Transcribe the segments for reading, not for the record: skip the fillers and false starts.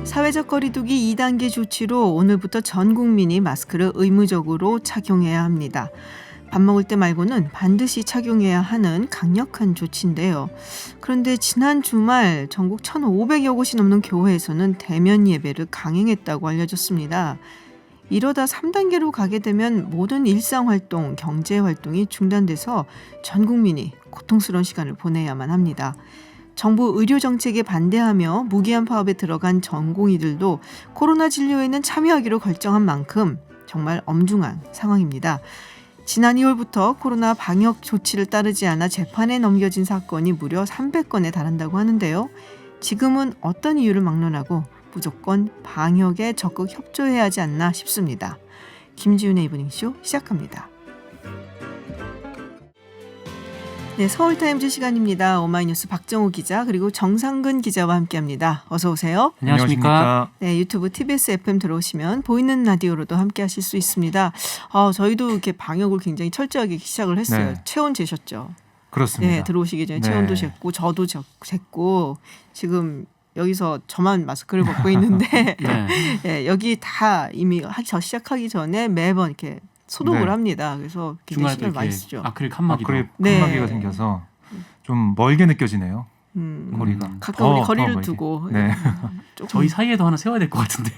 사회적 거리두기 2단계 조치로 오늘부터 전 국민이 마스크를 의무적으로 착용해야 합니다. 밥 먹을 때 말고는 반드시 착용해야 하는 강력한 조치인데요. 그런데 지난 주말 전국 1,500여 곳이 넘는 교회에서는 대면 예배를 강행했다고 알려졌습니다. 이러다 3단계로 가게 되면 모든 일상활동, 경제활동이 중단돼서 전 국민이 고통스러운 시간을 보내야만 합니다. 정부 의료정책에 반대하며 무기한 파업에 들어간 전공의들도 코로나 진료에는 참여하기로 결정한 만큼 정말 엄중한 상황입니다. 지난 2월부터 코로나 방역 조치를 따르지 않아 재판에 넘겨진 사건이 무려 300건에 달한다고 하는데요. 지금은 어떤 이유를 막론하고 무조건 방역에 적극 협조해야 하지 않나 싶습니다. 김지윤의 이브닝쇼 시작합니다. 네, 서울타임즈 시간입니다. 오마이뉴스 박정호 기자 그리고 정상근 기자와 함께합니다. 어서 오세요. 안녕하십니까. 네, 유튜브 TBS FM 들어오시면 보이는 라디오로도 함께하실 수 있습니다. 저희도 이렇게 방역을 굉장히 철저하게 시작을 했어요. 네. 체온 재셨죠? 그렇습니다. 네, 들어오시기 전에 네. 체온도 쟀고 저도 쟀고 지금 여기서 저만 마스크를 벗고 있는데 네. 네, 여기 다 이미 시작하기 전에 매번 이렇게 소독을 네. 합니다. 그래서 굉장히 중간에 시간을 많이 이렇게 쓰죠. 아크릴 칸막이도. 네. 칸막이가 생겨서 좀 멀게 느껴지네요. 거리가. 가끔 우리 거리를 멀게. 두고 네. 조금 저희 사이에도 하나 세워야 될 것 같은데.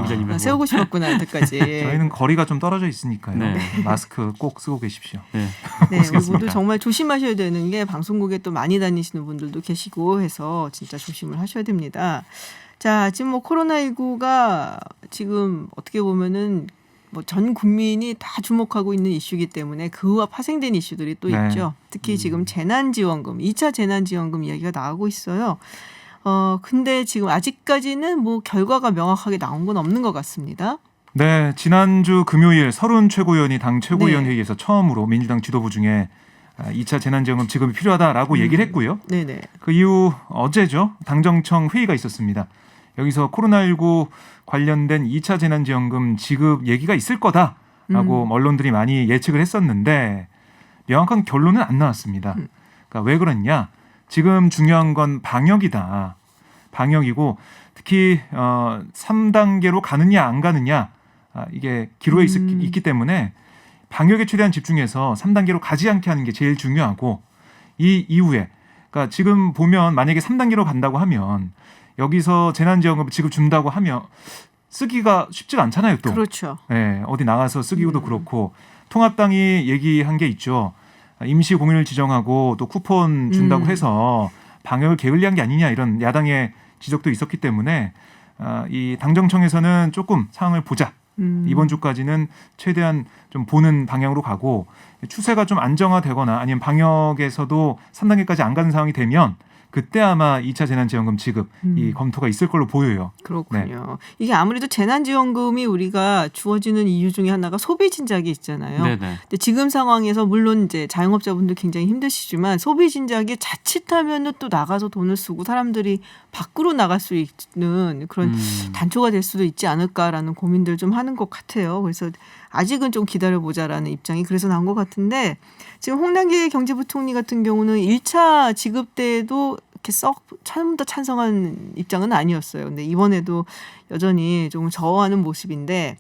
기자님은 세우고 싶었구나 여태까지. 저희는 거리가 좀 떨어져 있으니까요. 네. 마스크 꼭 쓰고 계십시오. 네. 네, 우리 모두 정말 조심하셔야 되는 게 방송국에 또 많이 다니시는 분들도 계시고 해서 진짜 조심을 하셔야 됩니다. 자, 지금 코로나19가 지금 어떻게 보면은 전 국민이 다 주목하고 있는 이슈이기 때문에 그와 파생된 이슈들이 또 네. 있죠. 특히 지금 재난지원금, 2차 재난지원금 이야기가 나오고 있어요. 근데 지금 아직까지는 결과가 명확하게 나온 건 없는 것 같습니다. 네, 지난주 금요일 서른 최고위원이 당 최고위원 네. 회의에서 처음으로 민주당 지도부 중에 2차 재난지원금 지급이 필요하다라고 얘기를 했고요. 네네. 그 이후 어제죠. 당정청 회의가 있었습니다. 여기서 코로나19 관련된 2차 재난지원금 지급 얘기가 있을 거다라고 언론들이 많이 예측을 했었는데 명확한 결론은 안 나왔습니다. 그러니까 왜 그러냐? 지금 중요한 건 방역이다. 방역이고 특히 3단계로 가느냐 안 가느냐 이게 기로에 있기 때문에 방역에 최대한 집중해서 3단계로 가지 않게 하는 게 제일 중요하고 이 이후에 그러니까 지금 보면 만약에 3단계로 간다고 하면 여기서 재난지원금 지급 준다고 하면 쓰기가 쉽지가 않잖아요. 또. 그렇죠. 네, 어디 나가서 쓰기도 그렇고 통합당이 얘기한 게 있죠. 임시 공휴일 지정하고 또 쿠폰 준다고 해서 방역을 게을리한 게 아니냐 이런 야당의 지적도 있었기 때문에 이 당정청에서는 조금 상황을 보자. 이번 주까지는 최대한 좀 보는 방향으로 가고 추세가 좀 안정화되거나 아니면 방역에서도 3단계까지 안 가는 상황이 되면 그때 아마 2차 재난지원금 지급 이 검토가 있을 걸로 보여요. 그렇군요. 이게 아무래도 재난지원금이 우리가 주어지는 이유 중에 하나가 소비 진작이 있잖아요. 네네. 근데 지금 상황에서 물론 이제 자영업자분들 굉장히 힘드시지만 소비 진작이 자칫하면은 또 나가서 돈을 쓰고 사람들이 밖으로 나갈 수 있는 그런 단초가 될 수도 있지 않을까라는 고민들 좀 하는 것 같아요. 그래서 아직은 좀 기다려보자라는 입장이 그래서 나온 것 같은데 지금 홍남기 경제부총리 같은 경우는 1차 지급 때에도 이렇게 처음부터 찬성한 입장은 아니었어요. 근데 이번에도 여전히 좀 저하는 모습인데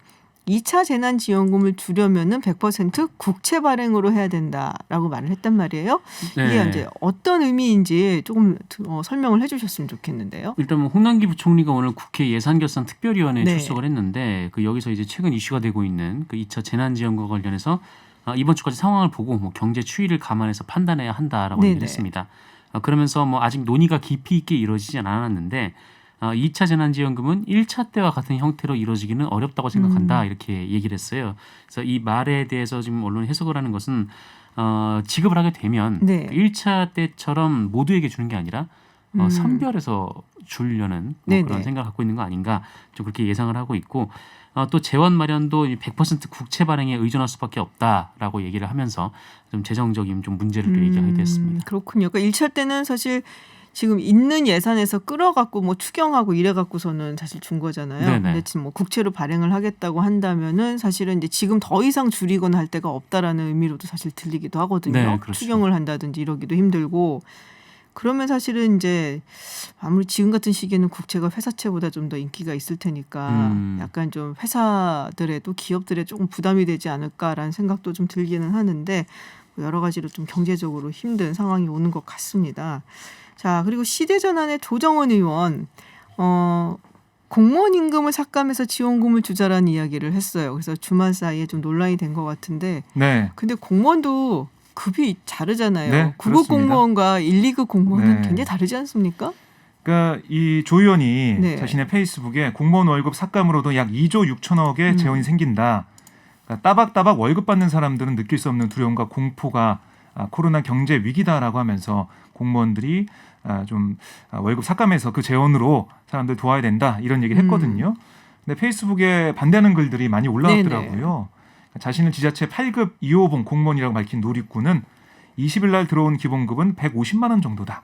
2차 재난지원금을 주려면은 100% 국채 발행으로 해야 된다라고 말을 했단 말이에요. 네. 이게 이제 어떤 의미인지 조금 설명을 해주셨으면 좋겠는데요. 일단 홍남기 부총리가 오늘 국회 예산결산특별위원회에 네. 출석을 했는데 여기서 이제 최근 이슈가 되고 있는 2차 재난지원금과 관련해서 이번 주까지 상황을 보고 경제 추이를 감안해서 판단해야 한다라고 네네. 얘기를 했습니다. 그러면서 아직 논의가 깊이 있게 이루어지지 않았는데 2차 재난지원금은 1차 때와 같은 형태로 이루어지기는 어렵다고 생각한다 이렇게 얘기를 했어요. 그래서 이 말에 대해서 지금 언론이 해석을 하는 것은 지급을 하게 되면 네. 1차 때처럼 모두에게 주는 게 아니라 선별해서 주려는 네네. 그런 생각을 갖고 있는 거 아닌가 좀 그렇게 예상을 하고 있고 또 재원 마련도 100% 국채 발행에 의존할 수밖에 없다라고 얘기를 하면서 좀 재정적인 좀 문제를 또 얘기하게 됐습니다. 그렇군요. 그러니까 1차 때는 사실 지금 있는 예산에서 끌어갖고 추경하고 이래갖고서는 사실 준 거잖아요. 네네. 근데 지금 국채로 발행을 하겠다고 한다면은 사실은 이제 지금 더 이상 줄이거나 할 데가 없다라는 의미로도 사실 들리기도 하거든요. 네, 그렇죠. 추경을 한다든지 이러기도 힘들고 그러면 사실은 이제 아무리 지금 같은 시기에는 국채가 회사채보다 좀 더 인기가 있을 테니까 약간 좀 회사들에도 기업들에 조금 부담이 되지 않을까라는 생각도 좀 들기는 하는데 여러 가지로 좀 경제적으로 힘든 상황이 오는 것 같습니다. 자, 그리고 시대전환의 조정원 의원 공무원 임금을 삭감해서 지원금을 주자라는 이야기를 했어요. 그래서 주말 사이에 좀 논란이 된 것 같은데 네. 근데 공무원도 급이 다르잖아요. 네, 9급 공무원과 1, 2급 공무원은 네. 굉장히 다르지 않습니까? 그러니까 이 조 의원이 네. 자신의 페이스북에 공무원 월급 삭감으로도 약 2조 6천억의 재원이 생긴다. 그러니까 따박따박 월급 받는 사람들은 느낄 수 없는 두려움과 공포가 코로나 경제 위기다라고 하면서 공무원들이 좀 월급 삭감해서 그 재원으로 사람들 도와야 된다 이런 얘기를 했거든요. 근데 페이스북에 반대하는 글들이 많이 올라왔더라고요. 자신을 지자체 8급 2호봉 공무원이라고 밝힌 누리꾼은 20일 날 들어온 기본급은 150만 원 정도다.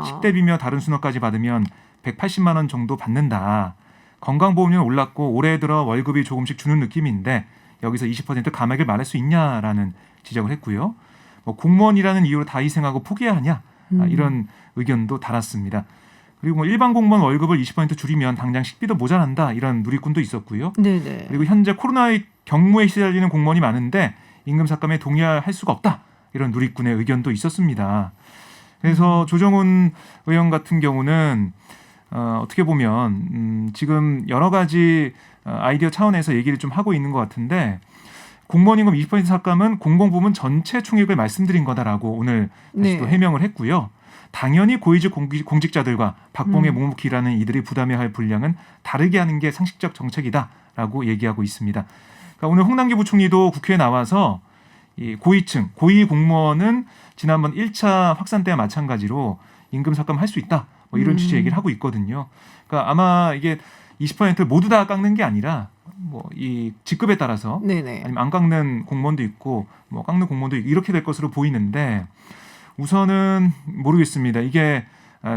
식대비며 다른 순환까지 받으면 180만 원 정도 받는다. 건강보험료는 올랐고 올해 들어 월급이 조금씩 주는 느낌인데 여기서 20% 감액을 말할 수 있냐라는 지적을 했고요. 뭐 공무원이라는 이유로 다 희생하고 포기해야 하냐 이런 의견도 달았습니다. 그리고 뭐 일반 공무원 월급을 20% 줄이면 당장 식비도 모자란다 이런 누리꾼도 있었고요. 네네. 그리고 현재 코로나의 경무에 시달리는 공무원이 많은데 임금 삭감에 동의할 수가 없다 이런 누리꾼의 의견도 있었습니다. 그래서 조정훈 의원 같은 경우는 어떻게 보면 지금 여러 가지 아이디어 차원에서 얘기를 좀 하고 있는 것 같은데 공무원 임금 20% 삭감은 공공부문 전체 총액을 말씀드린 거다라고 오늘 다시 또 해명을 했고요. 당연히 고위직 공직자들과 박봉에 묵묵히 일하는 이들이 부담해야 할 분량은 다르게 하는 게 상식적 정책이다라고 얘기하고 있습니다. 그러니까 오늘 홍남기 부총리도 국회에 나와서 이 고위층, 고위 공무원은 지난번 1차 확산 때와 마찬가지로 임금 삭감할 수 있다. 뭐 이런 취지의 얘기를 하고 있거든요. 그러니까 아마 이게 20%를 모두 다 깎는 게 아니라 뭐 이 직급에 따라서 네네. 아니면 안 깎는 공무원도 있고 뭐 깎는 공무원도 있고 이렇게 될 것으로 보이는데 우선은 모르겠습니다. 이게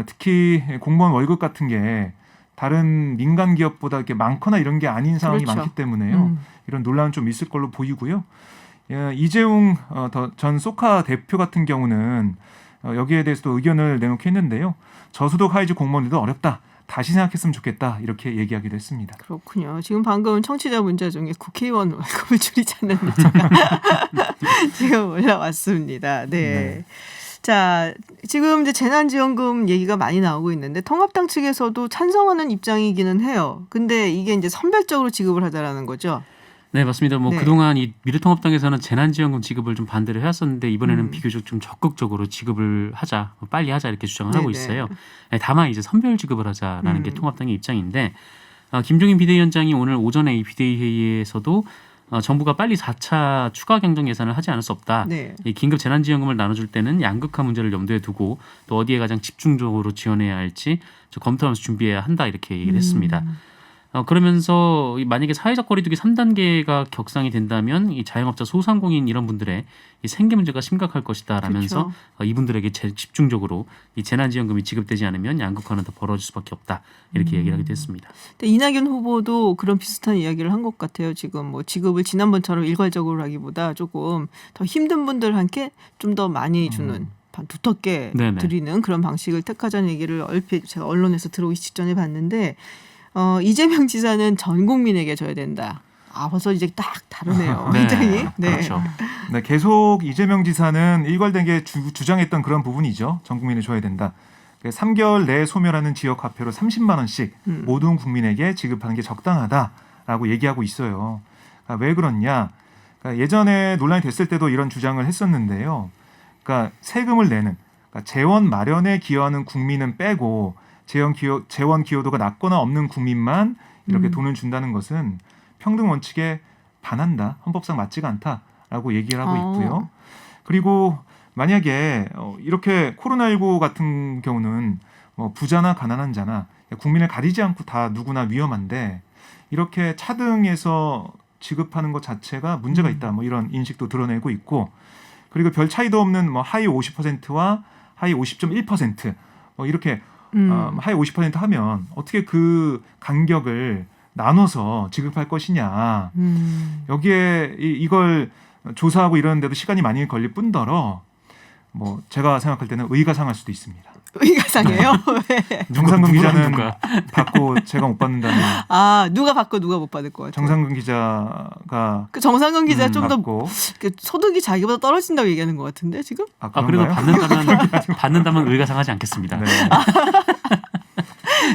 특히 공무원 월급 같은 게 다른 민간 기업보다 이렇게 많거나 이런 게 아닌 상황이 그렇죠. 많기 때문에요. 이런 논란은 좀 있을 걸로 보이고요. 이재용 전 소카 대표 같은 경우는 여기에 대해서도 의견을 내놓게 했는데요. 저소득 하위직 공무원들도 어렵다. 다시 생각했으면 좋겠다. 이렇게 얘기하기도 했습니다. 그렇군요. 지금 방금 청취자 문자 중에 국회의원 월급을 줄이자는 문자가 지금 올라왔습니다. 네. 자, 지금 이제 재난지원금 얘기가 많이 나오고 있는데 통합당 측에서도 찬성하는 입장이기는 해요. 근데 이게 이제 선별적으로 지급을 하자라는 거죠. 네, 맞습니다. 뭐 네. 그동안 이 미래통합당에서는 재난지원금 지급을 좀 반대를 해왔었는데 이번에는 비교적 좀 적극적으로 지급을 하자, 빨리 하자 이렇게 주장을 하고 네네. 있어요. 네, 다만 이제 선별 지급을 하자라는 게 통합당의 입장인데 김종인 비대위원장이 오늘 오전에 이 비대위 회의에서도 정부가 빨리 4차 추가 경정 예산을 하지 않을 수 없다. 네. 이 긴급 재난지원금을 나눠줄 때는 양극화 문제를 염두에 두고 또 어디에 가장 집중적으로 지원해야 할지 검토하면서 준비해야 한다 이렇게 얘기를 했습니다. 그러면서 만약에 사회적 거리두기 3단계가 격상이 된다면 이 자영업자 소상공인 이런 분들의 이 생계 문제가 심각할 것이다 라면서 이분들에게 집중적으로 이 재난지원금이 지급되지 않으면 양극화는 더 벌어질 수밖에 없다 이렇게 얘기를 하기도 했습니다. 근데 이낙연 후보도 그런 비슷한 이야기를 한 것 같아요. 지금 뭐 지급을 지난번처럼 일괄적으로 하기보다 조금 더 힘든 분들한테 좀 더 많이 주는 두텁게 네네. 드리는 그런 방식을 택하자는 얘기를 얼핏 제가 언론에서 들어오기 직전에 봤는데 이재명 지사는 전 국민에게 줘야 된다. 벌써 이제 딱 다르네요. 네, 굉장히. 네. 그렇죠. 네, 계속 이재명 지사는 일괄되게 주장했던 그런 부분이죠. 전 국민에 줘야 된다. 3개월 내에 소멸하는 지역 화폐로 30만 원씩 모든 국민에게 지급하는 게 적당하다라고 얘기하고 있어요. 그러니까 왜 그러냐? 그러니까 예전에 논란이 됐을 때도 이런 주장을 했었는데요. 그러니까 세금을 내는 그러니까 재원 마련에 기여하는 국민은 빼고 재원 기여도가 낮거나 없는 국민만 이렇게 돈을 준다는 것은 평등 원칙에 반한다. 헌법상 맞지가 않다라고 얘기를 하고 있고요. 그리고 만약에 이렇게 코로나19 같은 경우는 뭐 부자나 가난한 자나 국민을 가리지 않고 다 누구나 위험한데 이렇게 차등해서 지급하는 것 자체가 문제가 있다. 뭐 이런 인식도 드러내고 있고 그리고 별 차이도 없는 뭐 하위 50%와 하위 50.1% 뭐 이렇게 하위 50% 하면 어떻게 그 간격을 나눠서 지급할 것이냐. 여기에 이걸 조사하고 이러는데도 시간이 많이 걸릴 뿐더러 뭐 제가 생각할 때는 의가 상할 수도 있습니다. 의가상해요? 왜? 정상근 기자는 누가? 받고 제가 못 받는다는 아 누가 받고 누가 못 받을 것 같아요. 정상근 기자가 그 정상근 기자 좀 더 받고 소득이 자기보다 떨어진다고 얘기하는 것 같은데 지금? 그래도 그런가요? 받는다면 의가상하지 않겠습니다. 네.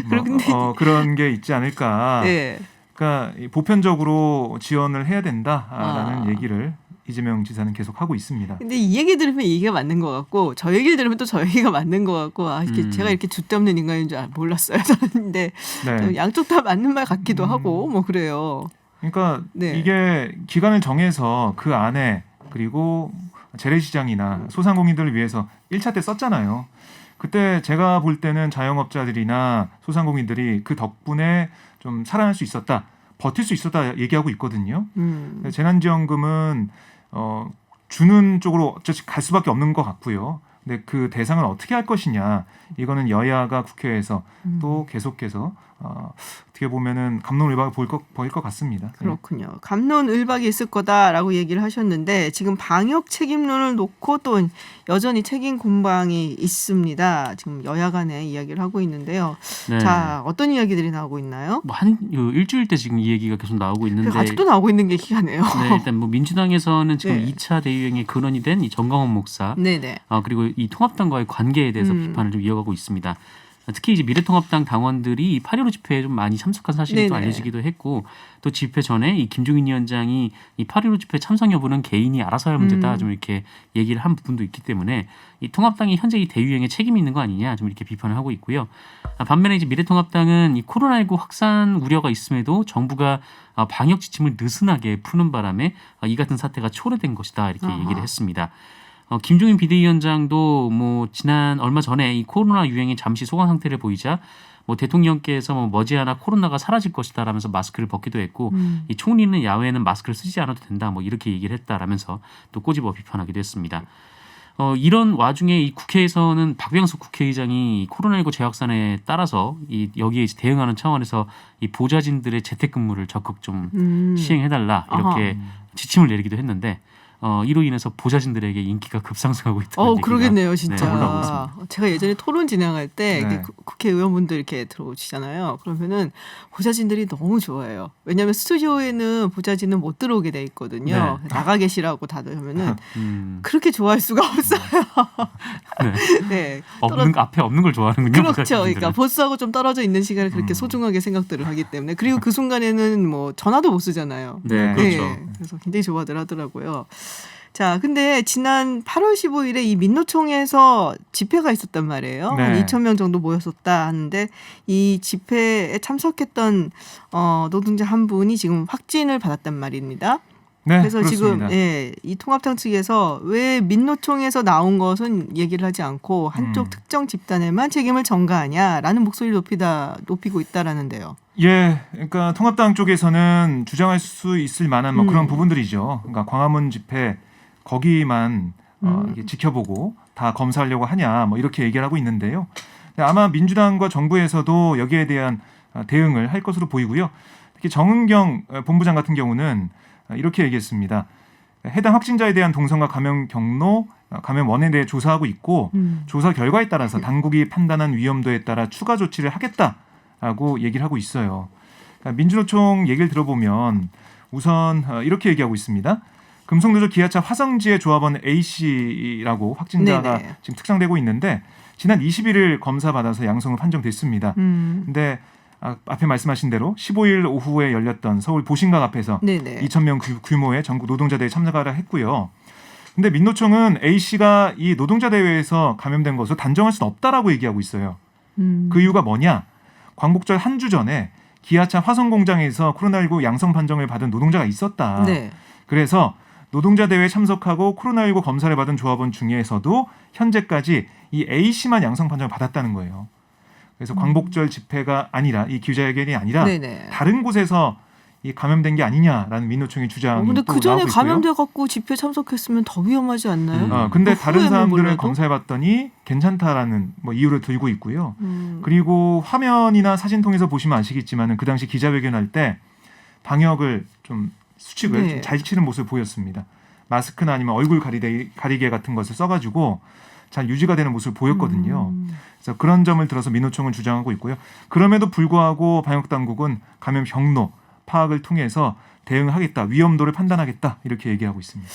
그런데 그런 게 있지 않을까. 네. 그러니까 보편적으로 지원을 해야 된다라는 아. 얘기를 이재명 지사는 계속 하고 있습니다. 근데 이 얘기 들으면 이 얘기가 맞는 것 같고 저 얘기를 들으면 또 저 얘기가 맞는 것 같고 이렇게 제가 이렇게 줏대없는 인간인 줄 몰랐어요. 저는 근데 네. 양쪽 다 맞는 말 같기도 하고 뭐 그래요. 그러니까 네. 이게 기간을 정해서 그 안에 그리고 재래시장이나 소상공인들을 위해서 1차 때 썼잖아요. 그때 제가 볼 때는 자영업자들이나 소상공인들이 그 덕분에 좀 살아날 수 있었다, 버틸 수 있었다 얘기하고 있거든요. 재난지원금은 주는 쪽으로 어차피 갈 수밖에 없는 것 같고요. 근데 그 대상을 어떻게 할 것이냐, 이거는 여야가 국회에서 또 계속해서 어떻게 보면은 갑론을박을 보일 것 같습니다. 네. 그렇군요. 갑론을박이 있을 거다라고 얘기를 하셨는데 지금 방역 책임론을 놓고 또 여전히 책임 공방이 있습니다. 지금 여야 간에 이야기를 하고 있는데요. 네. 자, 어떤 이야기들이 나오고 있나요? 뭐한 일주일 때 지금 이 얘기가 계속 나오고 있는데 아직도 나오고 있는 게 희한해요. 네, 일단 뭐 민주당에서는 지금 네. 2차 대유행의 근원이 된 이 정강원 목사 네네. 그리고 이 통합당과의 관계에 대해서 비판을 좀 이어가고 있습니다. 특히 이제 미래통합당 당원들이 8.15 집회에 좀 많이 참석한 사실이 또 네네. 알려지기도 했고 또 집회 전에 이 김종인 위원장이 이 8.15 집회 참석 여부는 개인이 알아서 할 문제다 좀 이렇게 얘기를 한 부분도 있기 때문에 이 통합당이 현재 이 대유행에 책임이 있는 거 아니냐 좀 이렇게 비판을 하고 있고요. 반면에 이제 미래통합당은 이 코로나19 확산 우려가 있음에도 정부가 방역 지침을 느슨하게 푸는 바람에 이 같은 사태가 초래된 것이다 이렇게 얘기를 했습니다. 김종인 비대위원장도 뭐 지난 얼마 전에 이 코로나 유행이 잠시 소강 상태를 보이자 뭐 대통령께서 뭐 머지않아 코로나가 사라질 것이다라면서 마스크를 벗기도 했고 이 총리는 야외에는 마스크를 쓰지 않아도 된다 뭐 이렇게 얘기를 했다라면서 또 꼬집어 비판하기도 했습니다. 이런 와중에 이 국회에서는 박병석 국회의장이 코로나19 재확산에 따라서 이 여기에 이제 대응하는 차원에서 이 보좌진들의 재택근무를 적극 좀 시행해달라 이렇게 지침을 내리기도 했는데 이로 인해서 보좌진들에게 인기가 급상승하고 있다는 얘기가 그러겠네요, 진짜. 올라오고 있습니다. 제가 예전에 토론 진행할 때 네. 이렇게 국회의원분들 이렇게 들어오시잖아요. 그러면은 보좌진들이 너무 좋아해요. 왜냐하면 스튜디오에는 보좌진은 못 들어오게 돼 있거든요. 네. 나가 계시라고 다들 하면은 그렇게 좋아할 수가 없어요. 네. 네. 앞에 없는 걸 좋아하는군요. 그렇죠. 보좌진들은. 그러니까 보스하고 좀 떨어져 있는 시간을 그렇게 소중하게 생각들을 하기 때문에 그리고 그 순간에는 뭐 전화도 못 쓰잖아요. 네, 그렇죠. 그래서 굉장히 좋아들 하더라고요. 자, 근데 지난 8월 15일에 이 민노총에서 집회가 있었단 말이에요. 네. 한 2,000명 정도 모였었다 하는데 이 집회에 참석했던 노동자 한 분이 지금 확진을 받았단 말입니다. 네, 그래서 그렇습니다. 지금 이 통합당 측에서 왜 민노총에서 나온 것은 얘기를 하지 않고 한쪽 특정 집단에만 책임을 전가하냐라는 목소리를 높이고 있다라는데요. 예, 그러니까 통합당 쪽에서는 주장할 수 있을 만한 뭐 그런 부분들이죠. 그러니까 광화문 집회 거기만 이렇게 지켜보고 다 검사하려고 하냐, 뭐 이렇게 얘기를 하고 있는데요. 아마 민주당과 정부에서도 여기에 대한 대응을 할 것으로 보이고요. 특히 정은경 본부장 같은 경우는 이렇게 얘기했습니다. 해당 확진자에 대한 동선과 감염 경로, 감염 원인에 대해 조사하고 있고 조사 결과에 따라서 당국이 판단한 위험도에 따라 추가 조치를 하겠다라고 얘기를 하고 있어요. 그러니까 민주노총 얘기를 들어보면 우선 이렇게 얘기하고 있습니다. 금속노조 기아차 화성지의 조합원 A씨라고 확진자가 네네. 지금 특정되고 있는데 지난 21일 검사 받아서 양성으로 판정됐습니다. 근데 앞에 말씀하신 대로 15일 오후에 열렸던 서울 보신각 앞에서 네네. 2,000명 규모의 전국 노동자 대회 참가를 했고요. 근데 민노총은 A씨가 이 노동자 대회에서 감염된 것으로 단정할 수는 없다라고 얘기하고 있어요. 그 이유가 뭐냐? 광복절 한 주 전에 기아차 화성 공장에서 코로나19 양성 판정을 받은 노동자가 있었다. 네. 그래서 노동자 대회에 참석하고 코로나19 검사를 받은 조합원 중에서도 현재까지 이 A씨만 양성 판정을 받았다는 거예요. 그래서 광복절 집회가 아니라 이 기자회견이 아니라 네네. 다른 곳에서 이 감염된 게 아니냐라는 민노총의 주장이 근데 또 그 전에 나오고 있고요. 감염돼 갖고 집회 참석했으면 더 위험하지 않나요? 근데 그 다른 후에는 사람들을 몰라도? 검사해봤더니 괜찮다라는 뭐 이유를 들고 있고요. 그리고 화면이나 사진 통해서 보시면 아시겠지만은 그 당시 기자회견할 때 방역을 좀 수칙을 네. 좀 잘 치는 모습을 보였습니다. 마스크나 아니면 얼굴 가리개 같은 것을 써가지고 잘 유지가 되는 모습을 보였거든요. 그래서 그런 점을 들어서 민노총은 주장하고 있고요. 그럼에도 불구하고 방역 당국은 감염 경로 파악을 통해서 대응하겠다, 위험도를 판단하겠다 이렇게 얘기하고 있습니다.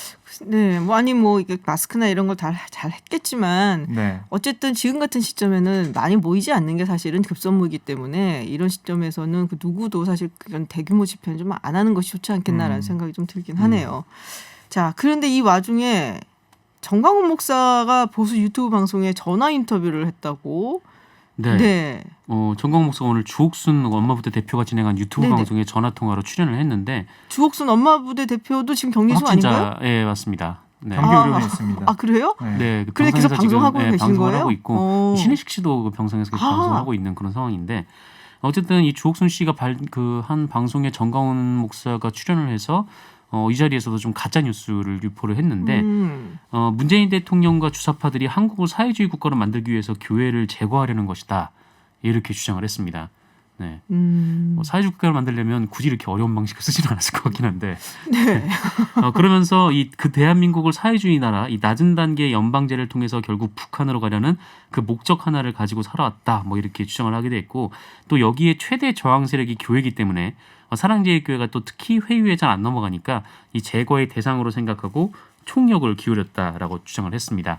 네, 뭐 아니 뭐 이게 마스크나 이런 걸 다 잘 했겠지만 네, 어쨌든 지금 같은 시점에는 많이 모이지 않는 게 사실은 급선무이기 때문에 이런 시점에서는 그 누구도 사실 그런 대규모 집회는 좀 안 하는 것이 좋지 않겠나라는 생각이 좀 들긴 하네요. 자, 그런데 이 와중에 정광훈 목사가 보수 유튜브 방송에 전화 인터뷰를 했다고. 네. 네. 정광훈 목사가 오늘 주옥순 엄마부대 대표가 진행한 유튜브 네네. 방송에 전화 통화로 출연을 했는데 주옥순 엄마부대 대표도 지금 격리 중 아닌가요? 예, 맞습니다. 네. 경기 의료에 있습니다. 아, 그래요? 네. 네, 그 그래 계속 병상에서 지금, 방송하고 계신 방송을 거예요? 하고 있고 신혜식 씨도 그 병상에서 계속 아. 방송하고 있는 그런 상황인데 어쨌든 이 주옥순 씨가 한 방송에 정광훈 목사가 출연을 해서 이 자리에서도 좀 가짜 뉴스를 유포를 했는데 문재인 대통령과 주사파들이 한국을 사회주의 국가로 만들기 위해서 교회를 제거하려는 것이다 이렇게 주장을 했습니다. 네. 사회주의 국가를 만들려면 굳이 이렇게 어려운 방식을 쓰지는 않았을 것 같긴 한데. 네. 그러면서 그 대한민국을 사회주의 나라, 이 낮은 단계의 연방제를 통해서 결국 북한으로 가려는 그 목적 하나를 가지고 살아왔다. 뭐 이렇게 주장을 하게 됐고 또 여기에 최대 저항 세력이 교회이기 때문에 사랑제일교회가 또 특히 회의에 잘 안 넘어가니까 이 제거의 대상으로 생각하고 총력을 기울였다라고 주장을 했습니다.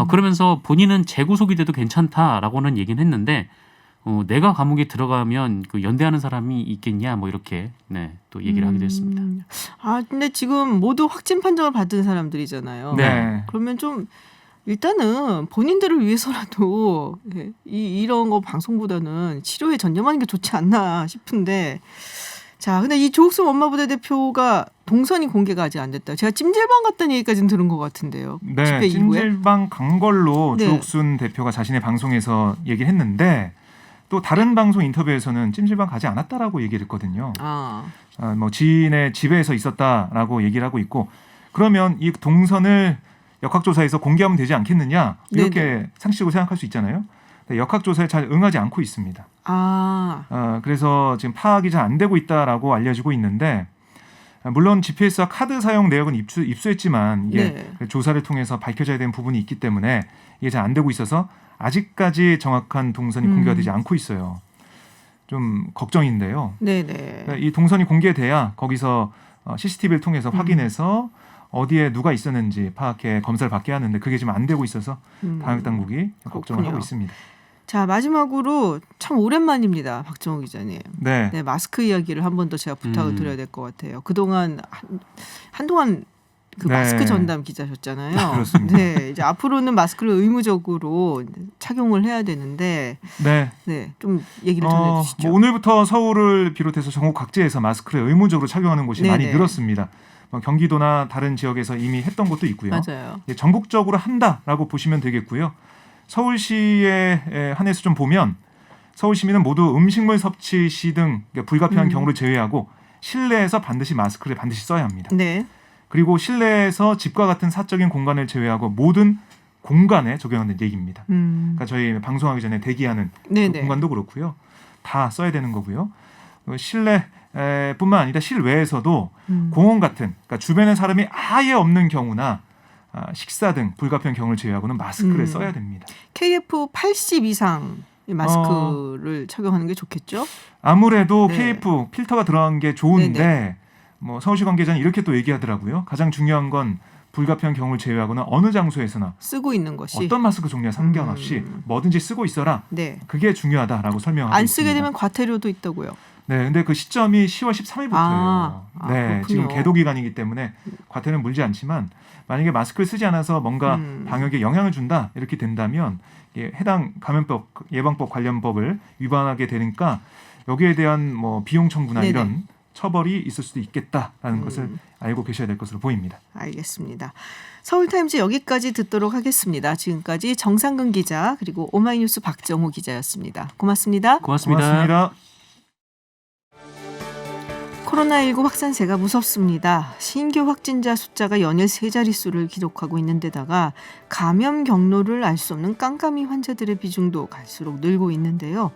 그러면서 본인은 재구속이 돼도 괜찮다라고는 얘기는 했는데 내가 감옥에 들어가면 그 연대하는 사람이 있겠냐 뭐 이렇게 또 얘기를 하기도 했습니다. 아 근데 지금 모두 확진 판정을 받은 사람들이잖아요. 네. 그러면 좀 일단은 본인들을 위해서라도 이런 거 방송보다는 치료에 전념하는 게 좋지 않나 싶은데 자 근데 이 조옥순 엄마부대 대표가 동선이 공개가 아직 안 됐다. 제가 찜질방 갔다는 얘기까지는 들은 것 같은데요. 네, 집회 이후에. 찜질방 간 걸로 네. 주옥순 대표가 자신의 방송에서 얘기를 했는데 또 다른 방송 인터뷰에서는 찜질방 가지 않았다라고 얘기를 했거든요. 뭐 지인의 집에서 있었다라고 얘기를 하고 있고 그러면 이 동선을 역학조사에서 공개하면 되지 않겠느냐 이렇게 네네. 상식적으로 생각할 수 있잖아요. 근데 역학조사에 잘 응하지 않고 있습니다. 그래서 지금 파악이 잘 안 되고 있다라고 알려지고 있는데 물론 GPS와 카드 사용 내역은 입수했지만 이게 조사를 통해서 밝혀져야 되는 부분이 있기 때문에 이게 잘 안 되고 있어서 아직까지 정확한 동선이 공개가 되지 않고 있어요. 좀 걱정인데요. 네네. 이 동선이 공개돼야 거기서 CCTV를 통해서 확인해서 어디에 누가 있었는지 파악해 검사를 받게 하는데 그게 지금 안 되고 있어서 방역 당국이 걱정을 하고 있습니다. 자 마지막으로 참 오랜만입니다. 박정호 기자님. 네. 네, 마스크 이야기를 한 번 더 제가 부탁을 드려야 될 것 같아요. 그동안 한동안 그 네. 마스크 전담 기자셨잖아요. 그렇습니다. 네, 이제 앞으로는 마스크를 의무적으로 착용을 해야 되는데, 네, 좀 얘기를 전해주시죠. 뭐 오늘부터 서울을 비롯해서 전국 각지에서 마스크를 의무적으로 착용하는 곳이 많이 늘었습니다. 경기도나 다른 지역에서 이미 했던 곳도 있고요. 맞아요. 전국적으로 한다라고 보시면 되겠고요. 서울시에 한해서 좀 보면 서울 시민은 모두 음식물 섭취 시 등 불가피한 경우를 제외하고 실내에서 반드시 마스크를 반드시 써야 합니다. 네. 그리고 실내에서 집과 같은 사적인 공간을 제외하고 모든 공간에 적용하는 얘기입니다. 그러니까 저희 방송하기 전에 대기하는 그 공간도 그렇고요. 다 써야 되는 거고요. 실내뿐만 아니라 실외에서도 공원 같은 그러니까 주변에 사람이 아예 없는 경우나 식사 등 불가피한 경우를 제외하고는 마스크를 써야 됩니다. KF80 이상 마스크를 착용하는 게 좋겠죠? 아무래도 KF 필터가 들어간 게 좋은데 뭐 서울시 관계자는 이렇게 또 얘기하더라고요. 가장 중요한 건 불가피한 경우를 제외하고는 어느 장소에서나 쓰고 있는 것이 어떤 마스크 종류와 상관없이 뭐든지 쓰고 있어라. 그게 중요하다라고 설명하고 있습니다. 안 쓰게 되면 과태료도 있다고요. 네, 근데 그 시점이 10월 13일부터예요. 네, 지금 계도 기간이기 때문에 과태료는 물지 않지만 만약에 마스크를 쓰지 않아서 뭔가 방역에 영향을 준다 이렇게 된다면 해당 감염법 예방법 관련법을 위반하게 되니까 여기에 대한 뭐 비용 청구나 이런 처벌이 있을 수도 있겠다라는 것을 알고 계셔야 될 것으로 보입니다. 알겠습니다. 서울타임즈 여기까지 듣도록 하겠습니다. 지금까지 정상근 기자 그리고 오마이뉴스 박정호 기자였습니다. 고맙습니다. 고맙습니다. 코로나19 확산세가 무섭습니다. 신규 확진자 숫자가 연일 세 자릿수를 기록하고 있는 데다가 감염 경로를 알 수 없는 깜깜이 환자들의 비중도 갈수록 늘고 있는데요.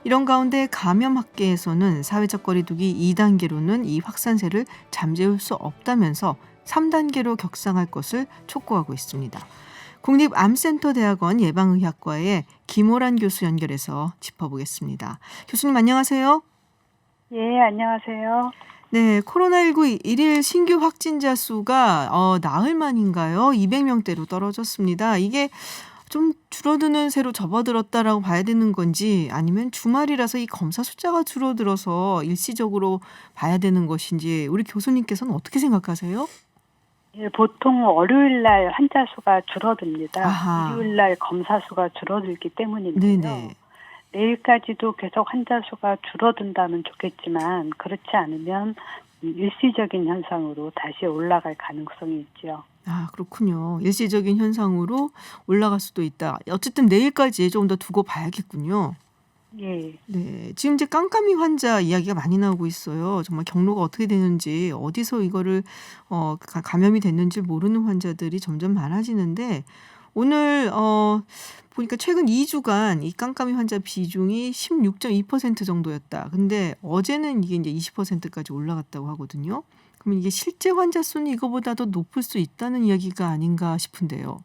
이런 가운데 감염학계에서는 사회적 거리두기 2단계로는 이 확산세를 잠재울 수 없다면서 3단계로 격상할 것을 촉구하고 있습니다. 국립암센터대학원 예방의학과의 김호란 교수 연결해서 짚어보겠습니다. 교수님 안녕하세요. 예, 안녕하세요. 네, 코로나19 일일 신규 확진자 수가 나흘 만인가요? 200명대로 떨어졌습니다. 이게 좀 줄어드는 새로 접어들었다라고 봐야 되는 건지 아니면 주말이라서 이 검사 숫자가 줄어들어서 일시적으로 봐야 되는 것인지 우리 교수님께서는 어떻게 생각하세요? 예, 보통 월요일 날 환자 수가 줄어듭니다. 아하. 일요일 날 검사 수가 줄어들기 때문인데요. 네네. 내일까지도 계속 환자 수가 줄어든다면 좋겠지만 그렇지 않으면 일시적인 현상으로 다시 올라갈 가능성이 있죠. 아, 그렇군요. 일시적인 현상으로 올라갈 수도 있다. 어쨌든 내일까지 조금 더 두고 봐야겠군요. 예. 네, 지금 이제 깜깜이 환자 이야기가 많이 나오고 있어요. 정말 경로가 어떻게 되는지, 어디서 이거를 감염이 됐는지 모르는 환자들이 점점 많아지는데 오늘 보니까 최근 2주간 이 깜깜이 환자 비중이 16.2% 정도였다. 근데 어제는 이게 이제 20%까지 올라갔다고 하거든요. 그러면 이게 실제 환자 수는 이거보다도 높을 수 있다는 이야기가 아닌가 싶은데요.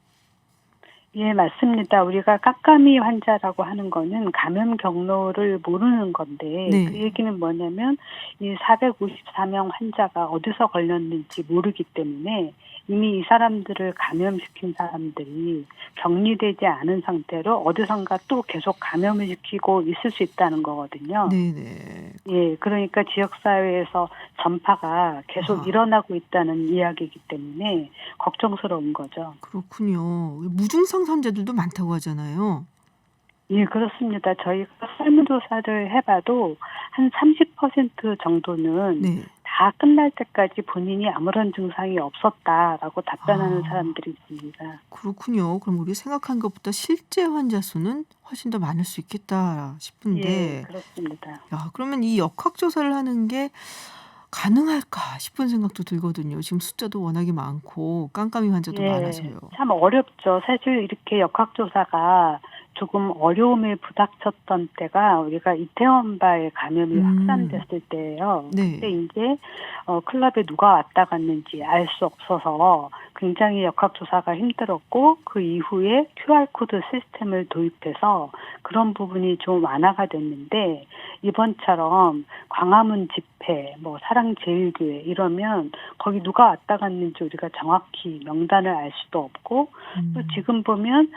예, 맞습니다. 우리가 깜깜이 환자라고 하는 거는 감염 경로를 모르는 건데 네. 그 얘기는 뭐냐면 이 454명 환자가 어디서 걸렸는지 모르기 때문에 이미 이 사람들을 감염시킨 사람들이 격리되지 않은 상태로 어디선가 또 계속 감염을 시키고 있을 수 있다는 거거든요. 네네. 예, 그러니까 지역사회에서 전파가 계속 아. 일어나고 있다는 이야기이기 때문에 걱정스러운 거죠. 그렇군요. 무증상 환자들도 많다고 하잖아요. 예, 그렇습니다. 저희가 설문조사를 해봐도 한 30% 정도는 네. 다 끝날 때까지 본인이 아무런 증상이 없었다라고 답변하는 아. 사람들이 있습니다. 그렇군요. 그럼 우리가 생각한 것보다 실제 환자 수는 훨씬 더 많을 수 있겠다 예, 싶은데, 그렇습니다. 야, 그러면 이 역학조사를 하는 게 가능할까 싶은 생각도 들거든요. 지금 숫자도 워낙에 많고 깜깜이 환자도 많아서요. 참 어렵죠. 사실 이렇게 역학조사가 조금 어려움에 부닥쳤던 때가 우리가 이태원발 감염이 확산됐을 때예요. 네. 그때 이제 클럽에 누가 왔다 갔는지 알 수 없어서 굉장히 역학조사가 힘들었고 그 이후에 QR코드 시스템을 도입해서 그런 부분이 좀 완화가 됐는데 이번처럼 광화문 집회, 뭐 사랑제일교회 이러면 거기 누가 왔다 갔는지 우리가 정확히 명단을 알 수도 없고 또 지금 보면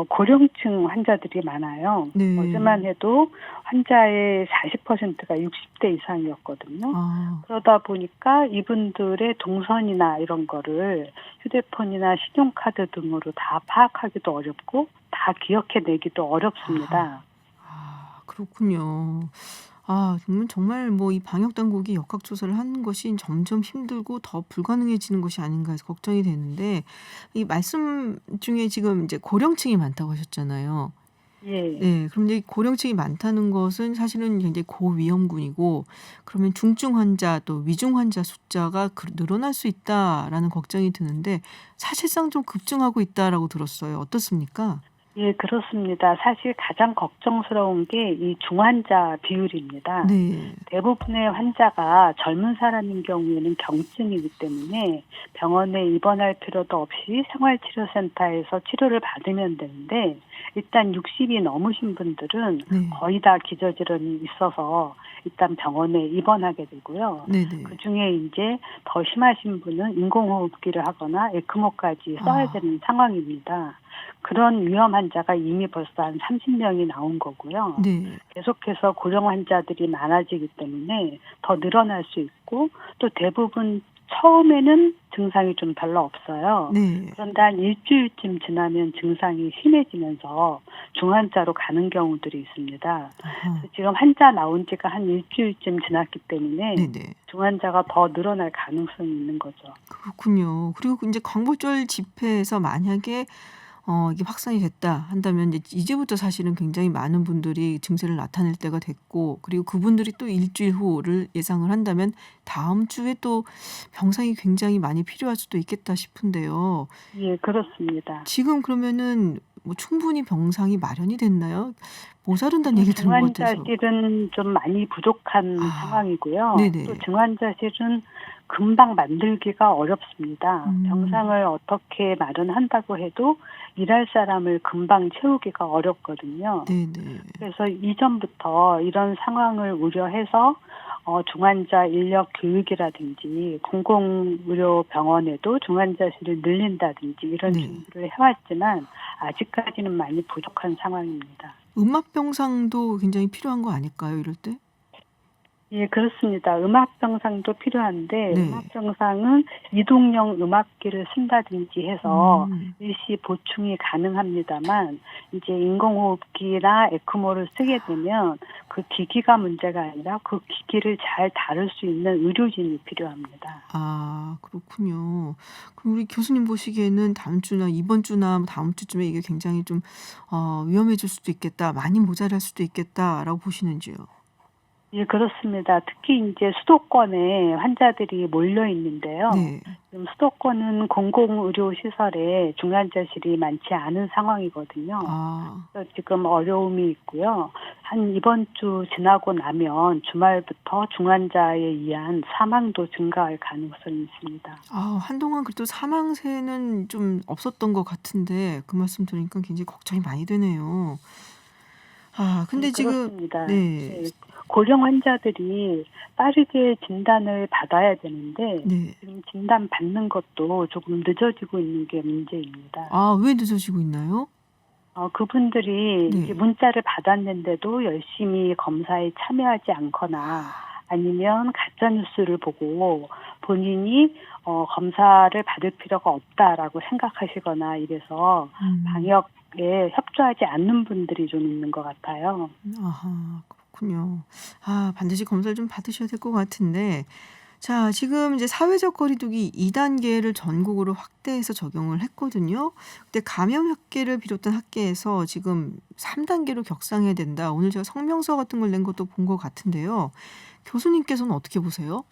고령층 환자들이 많아요. 네. 어제만 해도 환자의 40%가 60대 이상이었거든요. 아, 그러다 보니까 이분들의 동선이나 이런 거를 휴대폰이나 신용카드 등으로 다 파악하기도 어렵고 다 기억해내기도 어렵습니다. 그렇군요. 아, 정말 뭐 이 방역 당국이 역학조사를 하는 것이 점점 힘들고 더 불가능해지는 것이 아닌가 해서 걱정이 되는데, 이 말씀 중에 지금 이제 고령층이 많다고 하셨잖아요. 예. 네, 그럼 이제 고령층이 많다는 것은 사실은 굉장히 고위험군이고, 그러면 중증 환자 또 위중 환자 숫자가 늘어날 수 있다라는 걱정이 드는데 사실상 좀 급증하고 있다라고 들었어요. 어떻습니까? 예, 그렇습니다. 사실 가장 걱정스러운 게 이 중환자 비율입니다. 네. 대부분의 환자가 젊은 사람인 경우에는 경증이기 때문에 병원에 입원할 필요도 없이 생활치료센터에서 치료를 받으면 되는데 일단 60이 넘으신 분들은 네. 거의 다 기저질환이 있어서 일단 병원에 입원하게 되고요. 네네. 그중에 이제 더 심하신 분은 인공호흡기를 하거나 에크모까지 써야 되는 상황입니다. 그런 위험 환자가 이미 벌써 한 30명이 나온 거고요. 네. 계속해서 고령 환자들이 많아지기 때문에 더 늘어날 수 있고 또 대부분 처음에는 증상이 좀 별로 없어요. 네. 그런데 한 일주일쯤 지나면 증상이 심해지면서 중환자로 가는 경우들이 있습니다. 아하. 지금 환자 나온 지가 한 일주일쯤 지났기 때문에 네네. 중환자가 더 늘어날 가능성이 있는 거죠. 그렇군요. 그리고 이제 광복절 집회에서 만약에 이게 확산이 됐다 한다면 이제부터 사실은 굉장히 많은 분들이 증세를 나타낼 때가 됐고, 그리고 그분들이 또 일주일 후를 예상을 한다면 다음 주에 또 병상이 굉장히 많이 필요할 수도 있겠다 싶은데요. 예, 그렇습니다. 지금 그러면은 뭐 충분히 병상이 마련이 됐나요? 모자른다는 얘기 들은 것 같아서. 중환자실은 좀 많이 부족한 아, 상황이고요. 네네. 또 중환자실은 금방 만들기가 어렵습니다. 병상을 어떻게 마련한다고 해도 일할 사람을 금방 채우기가 어렵거든요. 네네. 그래서 이전부터 이런 상황을 우려해서 중환자 인력 교육이라든지 공공의료병원에도 중환자실을 늘린다든지 이런 네. 준비를 해왔지만 아직까지는 많이 부족한 상황입니다. 음압병상도 굉장히 필요한 거 아닐까요, 이럴 때? 예, 그렇습니다. 음압병상도 필요한데 네. 음압병상은 이동용 음압기를 쓴다든지 해서 음. 일시 보충이 가능합니다만 이제 인공호흡기나 에크모를 쓰게 되면 그 기기가 문제가 아니라 그 기기를 잘 다룰 수 있는 의료진이 필요합니다. 아, 그렇군요. 그럼 우리 교수님 보시기에는 다음 주나 이번 주나 뭐 다음 주쯤에 이게 굉장히 좀 위험해질 수도 있겠다, 많이 모자랄 수도 있겠다라고 보시는지요? 예, 그렇습니다. 특히 이제 수도권에 환자들이 몰려 있는데요. 네. 지금 수도권은 공공의료시설에 중환자실이 많지 않은 상황이거든요. 아, 그래서 지금 어려움이 있고요. 한 이번 주 지나고 나면 주말부터 중환자에 의한 사망도 증가할 가능성이 있습니다. 한동안 그래도 사망세는 좀 없었던 것 같은데 그 말씀 들으니까 굉장히 걱정이 많이 되네요. 근데 지금 그렇습니다. 네. 네, 고령 환자들이 빠르게 진단을 받아야 되는데 네. 지금 진단 받는 것도 조금 늦어지고 있는 게 문제입니다. 왜 늦어지고 있나요? 그분들이 네. 이제 문자를 받았는데도 열심히 검사에 참여하지 않거나 아니면 가짜 뉴스를 보고 본인이 검사를 받을 필요가 없다라고 생각하시거나 이래서 방역에 협조하지 않는 분들이 좀 있는 것 같아요. 아하, 그렇군요. 반드시 검사를 좀 받으셔야 될 것 같은데, 자, 지금 이제 사회적 거리두기 2단계를 전국으로 확대해서 적용을 했거든요. 근데 감염 학계를 비롯한 학계에서 지금 3단계로 격상해야 된다. 오늘 제가 성명서 같은 걸 낸 것도 본 것 같은데요. 교수님께서는 어떻게 보세요?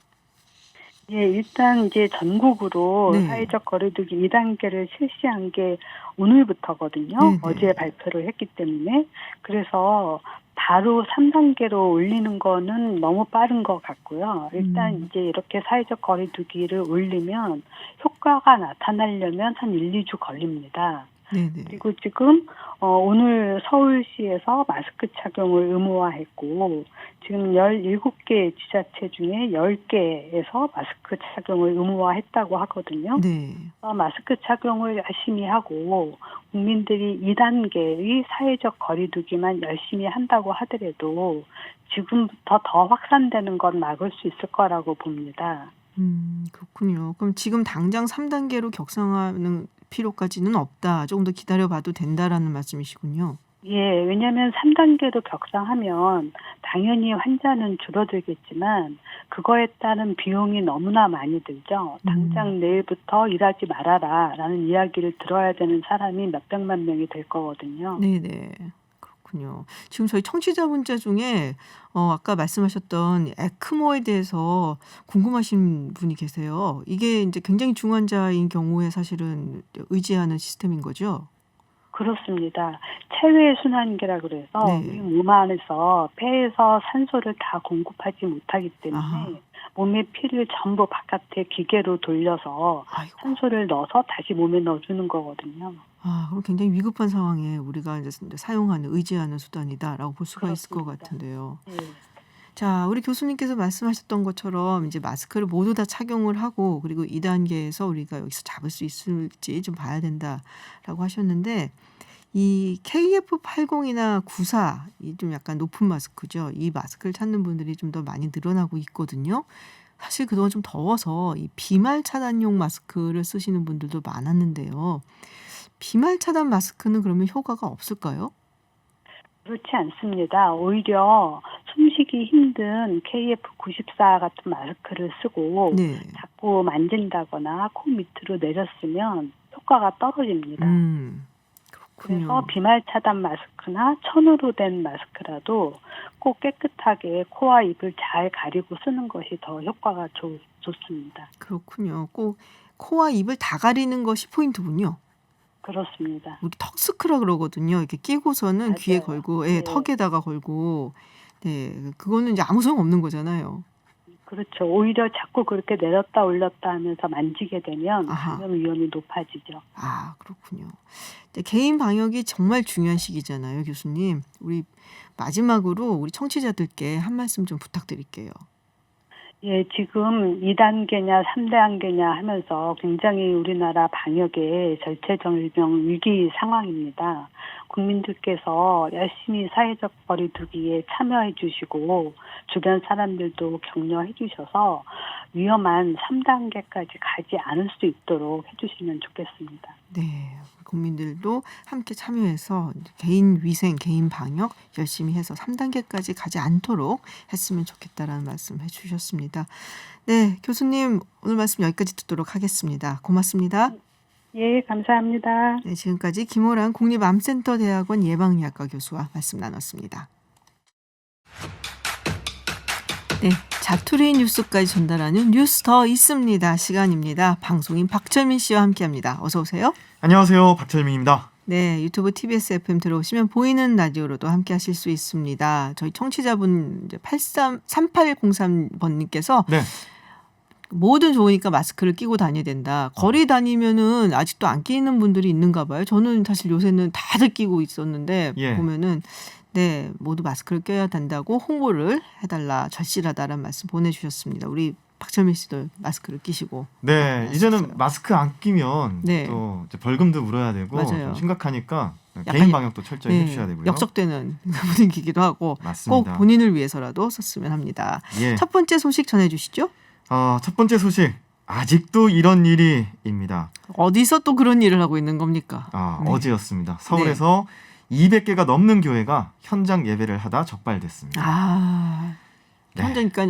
예, 일단 이제 전국으로 네. 사회적 거리두기 2단계를 실시한 게 오늘부터거든요. 네네. 어제 발표를 했기 때문에. 그래서 바로 3단계로 올리는 거는 너무 빠른 것 같고요. 일단 이제 이렇게 사회적 거리두기를 올리면 효과가 나타나려면 한 1, 2주 걸립니다. 네네. 그리고 지금 오늘 서울시에서 마스크 착용을 의무화했고 지금 17개 지자체 중에 10개에서 마스크 착용을 의무화했다고 하거든요. 네. 마스크 착용을 열심히 하고 국민들이 2단계의 사회적 거리두기만 열심히 한다고 하더라도 지금부터 더 확산되는 건 막을 수 있을 거라고 봅니다. 그렇군요. 그럼 지금 당장 3단계로 격상하는 필요까지는 없다. 조금 더 기다려봐도 된다라는 말씀이시군요. 예, 왜냐하면 3단계로 격상하면 당연히 환자는 줄어들겠지만 그거에 따른 비용이 너무나 많이 들죠. 당장 내일부터 일하지 말아라라는 이야기를 들어야 되는 사람이 몇백만 명이 될 거거든요. 네네. 그렇군요. 지금 저희 청취자 문자 중에 아까 말씀하셨던 에크모에 대해서 궁금하신 분이 계세요. 이게 이제 굉장히 중환자인 경우에 사실은 의지하는 시스템인 거죠? 그렇습니다. 체외 순환기라 그래서 네. 우리 몸 안에서 폐에서 산소를 다 공급하지 못하기 때문에 아하. 몸의 피를 전부 바깥에 기계로 돌려서 아이고. 산소를 넣어서 다시 몸에 넣어주는 거거든요. 그럼 굉장히 위급한 상황에 우리가 이제 사용하는 의지하는 수단이다라고 볼 수가 있을 것 그렇습니다. 같은데요. 예. 자, 우리 교수님께서 말씀하셨던 것처럼 이제 마스크를 모두 다 착용을 하고 그리고 2단계에서 우리가 여기서 잡을 수 있을지 좀 봐야 된다라고 하셨는데 이 KF80이나 94, 이 좀 약간 높은 마스크죠. 이 마스크를 찾는 분들이 좀 더 많이 늘어나고 있거든요. 사실 그동안 좀 더워서 이 비말 차단용 마스크를 쓰시는 분들도 많았는데요. 비말 차단 마스크는 그러면 효과가 없을까요? 그렇지 않습니다. 오히려 숨쉬기 힘든 KF94 같은 마스크를 쓰고 네. 자꾸 만진다거나 코 밑으로 내렸으면 효과가 떨어집니다. 그래서 그렇군요. 비말 차단 마스크나 천으로 된 마스크라도 꼭 깨끗하게 코와 입을 잘 가리고 쓰는 것이 더 효과가 좋습니다. 그렇군요. 꼭 코와 입을 다 가리는 것이 포인트군요. 그렇습니다. 우리 턱스크라 그러거든요. 이렇게 끼고서는 귀에 맞아요. 걸고, 예, 네. 턱에다가 걸고, 네, 그거는 이제 아무 소용 없는 거잖아요. 그렇죠. 오히려 자꾸 그렇게 내렸다 올렸다 하면서 만지게 되면 아하. 감염 위험이 높아지죠. 아, 그렇군요. 근데 개인 방역이 정말 중요한 시기잖아요, 교수님. 우리 마지막으로 우리 청취자들께 한 말씀 좀 부탁드릴게요. 예, 지금 2단계냐 3단계냐 하면서 굉장히 우리나라 방역에 절체절명 위기 상황입니다. 국민들께서 열심히 사회적 거리두기에 참여해 주시고 주변 사람들도 격려해 주셔서 위험한 3단계까지 가지 않을 수 있도록 해 주시면 좋겠습니다. 네, 국민들도 함께 참여해서 개인 위생, 개인 방역 열심히 해서 3단계까지 가지 않도록 했으면 좋겠다라는 말씀 해주셨습니다. 네, 교수님 오늘 말씀 여기까지 듣도록 하겠습니다. 고맙습니다. 예, 감사합니다. 네, 지금까지 김호랑 국립암센터대학원 예방의학과 교수와 말씀 나눴습니다. 네, 자투리 뉴스까지 전달하는 뉴스 더 있습니다. 시간입니다. 방송인 박철민 씨와 함께합니다. 어서 오세요. 안녕하세요. 박철민입니다. 네, 유튜브 TBS FM 들어오시면 보이는 라디오로도 함께하실 수 있습니다. 저희 청취자분 이제 3803번님께서 네. 뭐든 좋으니까 마스크를 끼고 다녀야 된다. 거리 다니면은 아직도 안 끼는 분들이 있는가 봐요. 저는 사실 요새는 다들 끼고 있었는데 예. 보면은 네, 모두 마스크를 껴야 된다고 홍보를 해달라, 절실하다라는 말씀 보내주셨습니다. 우리 박철민 씨도 마스크를 끼시고. 네, 하셨어요. 이제는 마스크 안 끼면 네. 또 이제 벌금도 물어야 되고 맞아요. 좀 심각하니까 약간 개인 방역도 철저히 네, 해주셔야 되고요. 역적되는 분위기기도 하고 맞습니다. 꼭 본인을 위해서라도 썼으면 합니다. 예. 첫 번째 소식 전해주시죠. 첫 번째 소식. 아직도 이런 일이입니다. 어디서 또 그런 일을 하고 있는 겁니까? 네. 어제였습니다. 서울에서 200개가 넘는 교회가 현장 예배를 하다 적발됐습니다. 아, 네. 현장니까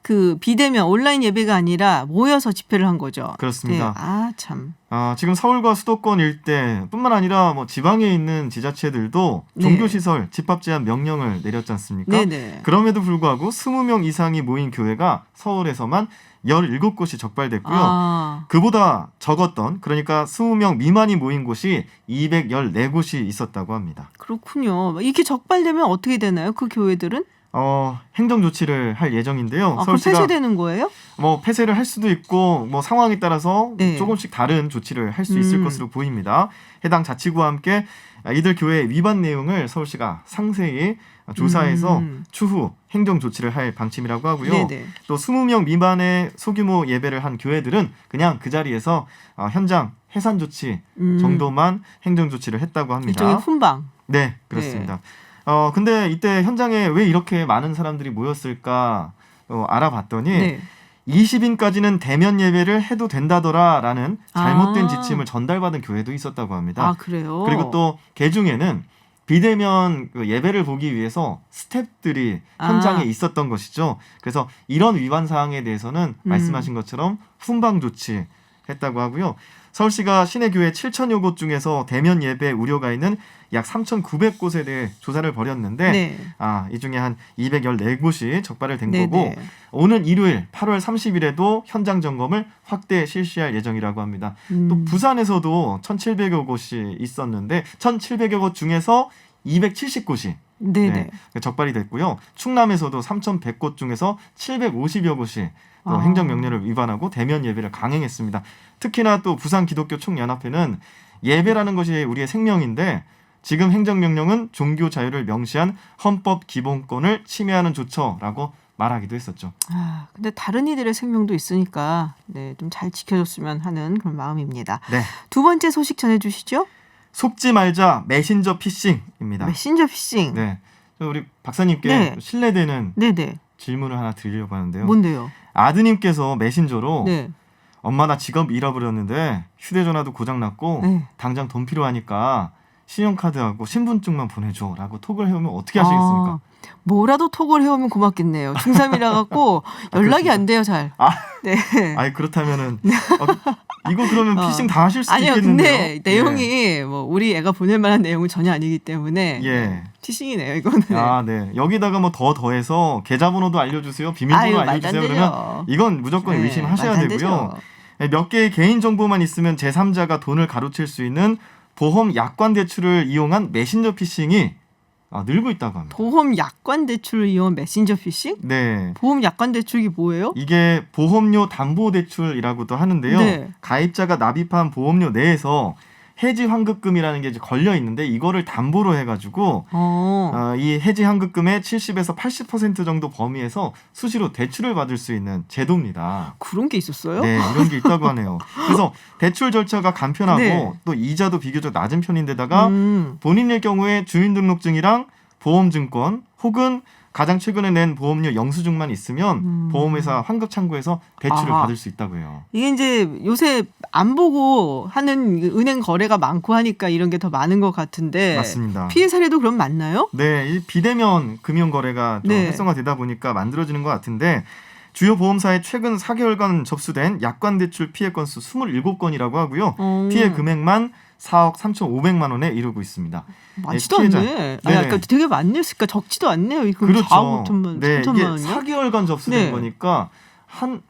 그 비대면 온라인 예배가 아니라 모여서 집회를 한 거죠. 그렇습니다. 네. 아, 참. 지금 서울과 수도권 일대뿐만 아니라 뭐 지방에 있는 지자체들도 네. 종교시설 집합 제한 명령을 내렸지 않습니까? 네네. 그럼에도 불구하고 20명 이상이 모인 교회가 서울에서만 17곳이 적발됐고요. 아, 그보다 적었던, 그러니까 20명 미만이 모인 곳이 214곳이 있었다고 합니다. 그렇군요. 이렇게 적발되면 어떻게 되나요? 그 교회들은? 행정 조치를 할 예정인데요. 그럼 서울시가 폐쇄되는 거예요? 뭐 폐쇄를 할 수도 있고 뭐 상황에 따라서 네. 조금씩 다른 조치를 할 수 있을 것으로 보입니다. 해당 자치구와 함께 이들 교회 위반 내용을 서울시가 상세히 조사해서 추후 행정 조치를 할 방침이라고 하고요. 네네. 또 20명 미만의 소규모 예배를 한 교회들은 그냥 그 자리에서 현장 해산 조치 정도만 행정 조치를 했다고 합니다. 일종의 훈방. 네, 그렇습니다. 근데 이때 현장에 왜 이렇게 많은 사람들이 모였을까 알아봤더니 네. 20인까지는 대면 예배를 해도 된다더라라는 잘못된 아. 지침을 전달받은 교회도 있었다고 합니다. 아, 그래요? 그리고 또 개중에는 비대면 예배를 보기 위해서 스태프들이 현장에 있었던 것이죠. 그래서 이런 위반 사항에 대해서는 말씀하신 것처럼 훈방 조치했다고 하고요. 서울시가 시내 교회 7천여 곳 중에서 대면 예배 우려가 있는 약 3,900곳에 대해 조사를 벌였는데 네. 이 중에 한 214곳이 적발을 된 네네. 거고 오는 일요일 8월 30일에도 현장 점검을 확대 실시할 예정이라고 합니다. 또 부산에서도 1,700여 곳이 있었는데 1,700여 곳 중에서 270곳이 네네. 적발이 됐고요. 충남에서도 3,100곳 중에서 750여 곳이 또 아. 행정명령을 위반하고 대면 예배를 강행했습니다. 특히나 또 부산 기독교 총연합회는 예배라는 것이 우리의 생명인데 지금 행정명령은 종교 자유를 명시한 헌법 기본권을 침해하는 조처라고 말하기도 했었죠. 근데 다른 이들의 생명도 있으니까 네, 좀 잘 지켜줬으면 하는 그런 마음입니다. 네. 두 번째 소식 전해주시죠. 속지 말자 메신저 피싱입니다. 메신저 피싱. 네. 우리 박사님께 네. 신뢰되는 네네. 질문을 하나 드리려고 하는데요. 뭔데요? 아드님께서 메신저로 네. 엄마 나 직업 잃어버렸는데 휴대전화도 고장났고 네. 당장 돈 필요하니까 신용카드하고 신분증만 보내줘라고 톡을 해오면 어떻게 하시겠습니까? 뭐라도 톡을 해오면 고맙겠네요. 중3이라 갖고 연락이 안 돼요, 잘. 네. 아니 그렇다면은 이거 그러면 피싱 당하실 수도 아니요, 있겠는데요. 근데 내용이 뭐 우리 애가 보낼 만한 내용은 전혀 아니기 때문에 예. 피싱이네요, 이거는. 네. 여기다가 뭐 더해서 계좌번호도 알려주세요, 비밀번호 말도 안 알려주세요. 되죠. 그러면 이건 무조건 의심하셔야 말도 안 되고요. 되죠. 몇 개의 개인 정보만 있으면 제3자가 돈을 가로챌 수 있는 보험 약관 대출을 이용한 메신저 피싱이 늘고 있다고 합니다. 보험 약관 대출을 이용한 메신저 피싱? 네. 보험 약관 대출이 뭐예요? 이게 보험료 담보 대출이라고도 하는데요. 네. 가입자가 납입한 보험료 내에서 해지 환급금이라는 게 이제 걸려 있는데 이거를 담보로 해가지고 이 해지 환급금의 70에서 80% 정도 범위에서 수시로 대출을 받을 수 있는 제도입니다. 그런 게 있었어요? 네, 이런 게 있다고 하네요. 그래서 대출 절차가 간편하고 네. 또 이자도 비교적 낮은 편인데다가 음. 본인일 경우에 주민등록증이랑 보험증권 혹은 가장 최근에 낸 보험료 영수증만 있으면 보험회사 환급 창구에서 대출을 아하. 받을 수 있다고 해요. 이게 이제 요새 안 보고 하는 은행 거래가 많고 하니까 이런 게 더 많은 것 같은데 맞습니다. 피해 사례도 그럼 많나요? 네, 이 비대면 금융거래가 좀 네. 활성화되다 보니까 만들어지는 것 같은데 주요 보험사에 최근 4개월간 접수된 약관 대출 피해 건수 27건이라고 하고요. 피해 금액만 4억 3,500만 원에 이르고 있습니다. 많지도 피해자. 않네. 네네. 그러니까 되게 많네요. 그러니까 적지도 않네요. 이거 그렇죠. 4억 5천만, 네, 3천만 이게 원이요? 4개월간 접수된 네. 거니까 한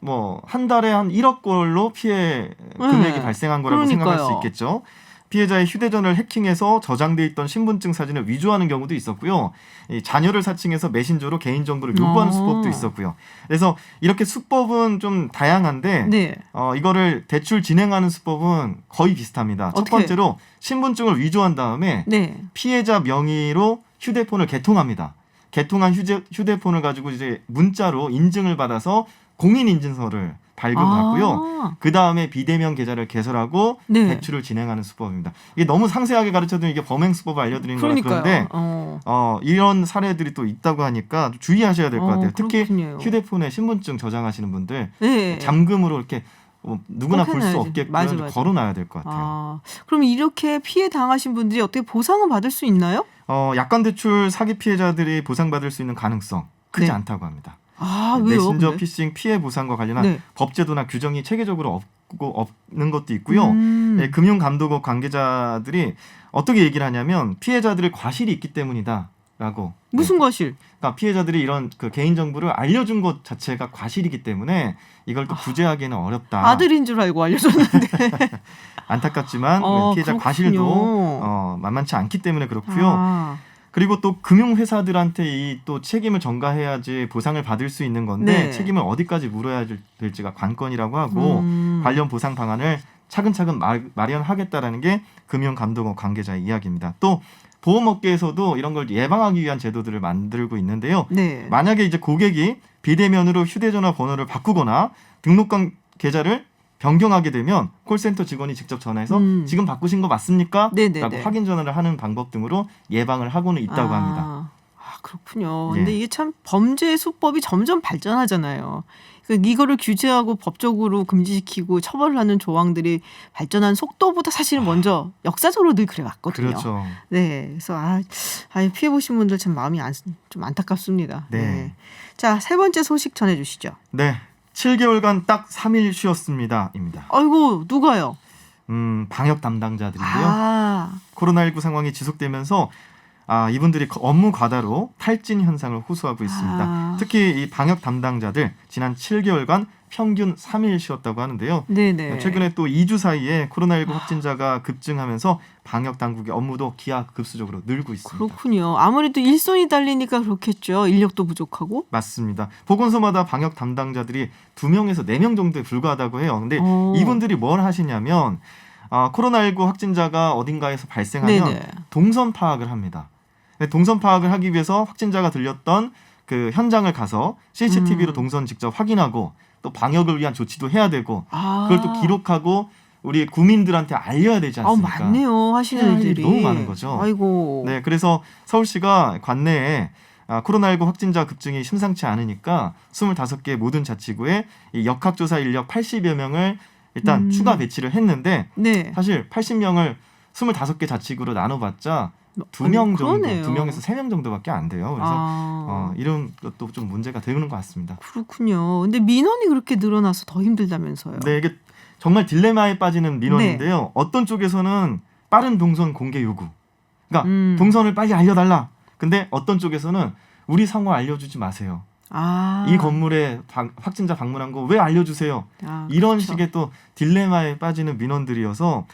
달에 한 1억 걸로 피해 금액이 네. 발생한 거라고 그러니까요. 생각할 수 있겠죠. 피해자의 휴대전화를 해킹해서 저장돼 있던 신분증 사진을 위조하는 경우도 있었고요. 이 자녀를 사칭해서 메신저로 개인정보를 요구하는 수법도 있었고요. 그래서 이렇게 수법은 좀 다양한데 네. 이거를 대출 진행하는 수법은 거의 비슷합니다. 첫 어떻게? 번째로 신분증을 위조한 다음에 네. 피해자 명의로 휴대폰을 개통합니다. 개통한 휴대폰을 가지고 이제 문자로 인증을 받아서 공인인증서를 발급하고요. 그 다음에 비대면 계좌를 개설하고 네. 대출을 진행하는 수법입니다. 이게 너무 상세하게 가르쳐드리면 이게 범행 수법을 알려드리는 거라 그러니까요. 그런데 이런 사례들이 또 있다고 하니까 주의하셔야 될 것 같아요. 특히 그렇군요. 휴대폰에 신분증 저장하시는 분들 네. 잠금으로 이렇게 누구나 꼭 볼 수 해놔야지. 없게끔 맞아, 맞아. 걸어놔야 될 것 같아요. 그럼 이렇게 피해 당하신 분들이 어떻게 보상을 받을 수 있나요? 약관 대출 사기 피해자들이 보상받을 수 있는 가능성 크지 네. 않다고 합니다. 왜요? 메신저 근데? 피싱 피해 보상과 관련한 네. 법제도나 규정이 체계적으로 없는 것도 있고요. 음. 금융감독원 관계자들이 어떻게 얘기를 하냐면 피해자들의 과실이 있기 때문이다라고. 무슨 과실? 그러니까 피해자들이 이런 그 개인 정보를 알려준 것 자체가 과실이기 때문에 이걸 또 구제하기는 어렵다. 아들인 줄 알고 알려줬는데. 안타깝지만 피해자 그렇군요. 과실도 만만치 않기 때문에 그렇고요. 그리고 또 금융회사들한테 이 또 책임을 전가해야지 보상을 받을 수 있는 건데 네. 책임을 어디까지 물어야 될지가 관건이라고 하고 관련 보상 방안을 차근차근 마련하겠다라는 게 금융감독원 관계자의 이야기입니다. 또 보험업계에서도 이런 걸 예방하기 위한 제도들을 만들고 있는데요. 네. 만약에 이제 고객이 비대면으로 휴대전화 번호를 바꾸거나 등록한 계좌를 변경하게 되면 콜센터 직원이 직접 전화해서 지금 바꾸신 거 맞습니까? 네네네. 라고 확인 전화를 하는 방법 등으로 예방을 하고는 있다고 합니다. 그렇군요. 예. 근데 이게 참 범죄 수법이 점점 발전하잖아요. 그러니까 이거를 규제하고 법적으로 금지시키고 처벌을 하는 조항들이 발전한 속도보다 사실은 먼저 역사적으로 늘 그래왔거든요. 그렇죠. 네, 그래서 피해 보신 분들 참 마음이 좀 안타깝습니다. 네. 자, 세 번째 소식 전해주시죠. 네. 7개월간 딱 3일 쉬었습니다.입니다. 아이고 누가요? 방역 담당자들인데요. 코로나19 상황이 지속되면서 이분들이 업무 과다로 탈진 현상을 호소하고 있습니다. 특히 이 방역 담당자들 지난 7개월간 평균 3일 쉬었다고 하는데요. 네네. 최근에 또 2주 사이에 코로나19 확진자가 급증하면서 방역 당국의 업무도 기하급수적으로 늘고 있습니다. 그렇군요. 아무래도 일손이 딸리니까 그렇겠죠. 인력도 부족하고. 맞습니다. 보건소마다 방역 담당자들이 2명에서 4명 정도에 불과하다고 해요. 근데 이분들이 뭘 하시냐면 코로나19 확진자가 어딘가에서 발생하면 네네. 동선 파악을 합니다. 동선 파악을 하기 위해서 확진자가 들렸던 그 현장을 가서 CCTV로 동선 직접 확인하고 또 방역을 위한 조치도 해야 되고 그걸 또 기록하고 우리 국민들한테 알려야 되지 않습니까? 많네요. 하시는 일들이. 너무 많은 거죠. 아이고. 네, 그래서 서울시가 관내에 코로나19 확진자 급증이 심상치 않으니까 25개 모든 자치구에 이 역학조사 인력 80여 명을 일단 추가 배치를 했는데 네. 사실 80명을 25개 자치구로 나눠봤자 2명 정도, 그러네요. 2명에서 3명 정도밖에 안 돼요. 그래서 이런 것도 좀 문제가 되는 것 같습니다. 그렇군요. 근데 민원이 그렇게 늘어나서 더 힘들다면서요. 네, 이게 정말 딜레마에 빠지는 민원인데요. 어떤 쪽에서는 빠른 동선 공개 요구. 그러니까 동선을 빨리 알려달라. 근데 어떤 쪽에서는 우리 상호 알려주지 마세요. 이 건물에 확진자 방문한 거 왜 알려주세요. 이런 그렇죠. 식의 또 딜레마에 빠지는 민원들이어서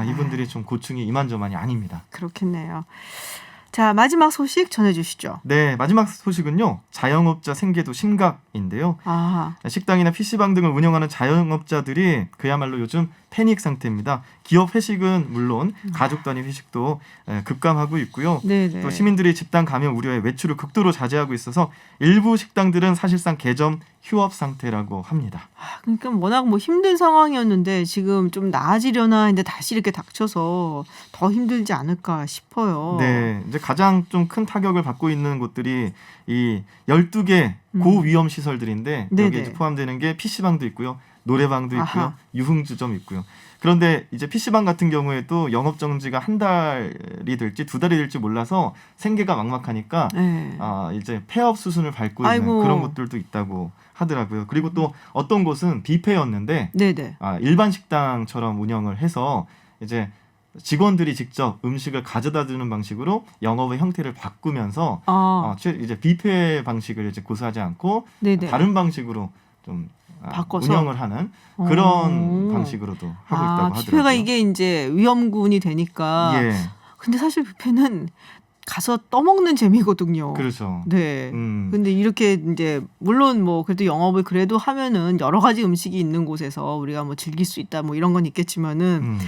이분들이 좀 고충이 이만저만이 아닙니다. 그렇겠네요. 자, 마지막 소식 전해주시죠. 네, 마지막 소식은요. 자영업자 생계도 심각인데요. 아, 식당이나 PC방 등을 운영하는 자영업자들이 그야말로 요즘 패닉 상태입니다. 기업 회식은 물론 가족 단위 회식도 급감하고 있고요. 네네. 또 시민들이 집단 감염 우려에 외출을 극도로 자제하고 있어서 일부 식당들은 사실상 개점 휴업 상태라고 합니다. 그러니까 워낙 뭐 힘든 상황이었는데 지금 좀 나아지려나 했는데 다시 이렇게 닥쳐서 더 힘들지 않을까 싶어요. 네, 이제 가장 좀 큰 타격을 받고 있는 곳들이 이 12개 고위험 시설들인데 네네. 여기에 이제 포함되는 게 PC방도 있고요. 노래방도 있고요. 아하. 유흥주점 있고요. 그런데 이제 PC방 같은 경우에도 영업 정지가 한 달이 될지 두 달이 될지 몰라서 생계가 막막하니까 네. 이제 폐업 수순을 밟고 있는 아이고. 그런 곳들도 있다고 하더라고요. 그리고 또 어떤 곳은 뷔페였는데 네네. 일반 식당처럼 운영을 해서 이제 직원들이 직접 음식을 가져다 주는 방식으로 영업의 형태를 바꾸면서 이제 뷔페 방식을 이제 고수하지 않고 네네. 다른 방식으로 좀 바꿔서? 운영을 하는 그런 오. 방식으로도 하고 있다고 하더라고요. 뷔페가 이게 이제 위험군이 되니까. 예, 근데 사실 뷔페는 가서 떠먹는 재미거든요. 그렇죠. 네. 음, 근데 이렇게 이제 물론 뭐 그래도 영업을 그래도 하면은 여러 가지 음식이 있는 곳에서 우리가 뭐 즐길 수 있다 뭐 이런 건 있겠지만은 음.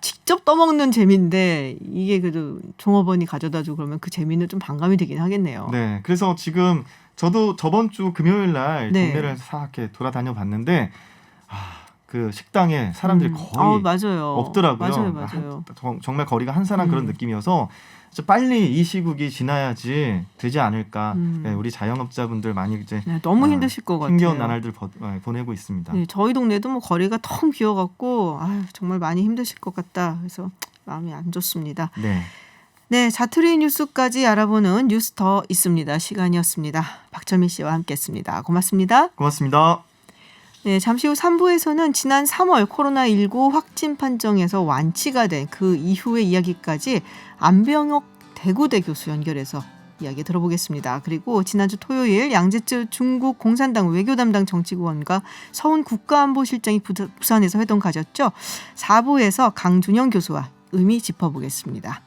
직접 떠먹는 재미인데 이게 그래도 종업원이 가져다주고 그러면 그 재미는 좀 반감이 되긴 하겠네요. 네, 그래서 지금 저도 저번 주 금요일 날 네. 동네를 이렇게 돌아다녀 봤는데 그 식당에 사람들이 거의 맞아요. 없더라고요. 맞아요. 정말 거리가 한 사람 그런 느낌이어서 진짜 빨리 이 시국이 지나야지 되지 않을까. 네, 우리 자영업자분들 많이 이제 네, 너무 힘드실 것 같아요. 힘겨운 나날들 보내고 있습니다. 네, 저희 동네도 뭐 거리가 텅 비어갖고 정말 많이 힘드실 것 같다. 그래서 마음이 안 좋습니다. 네, 네, 자투리 뉴스까지 알아보는 뉴스 더 있습니다. 시간이었습니다. 박철민 씨와 함께했습니다. 고맙습니다. 고맙습니다. 네, 잠시 후 3부에서는 지난 3월 코로나19 확진 판정에서 완치가 된 그 이후의 이야기까지 안병옥 대구대 교수 연결해서 이야기 들어보겠습니다. 그리고 지난주 토요일 양재철 중국 공산당 외교 담당 정치구원과 서훈 국가안보실장이 부산에서 회동 가졌죠. 4부에서 강준영 교수와 의미 짚어보겠습니다.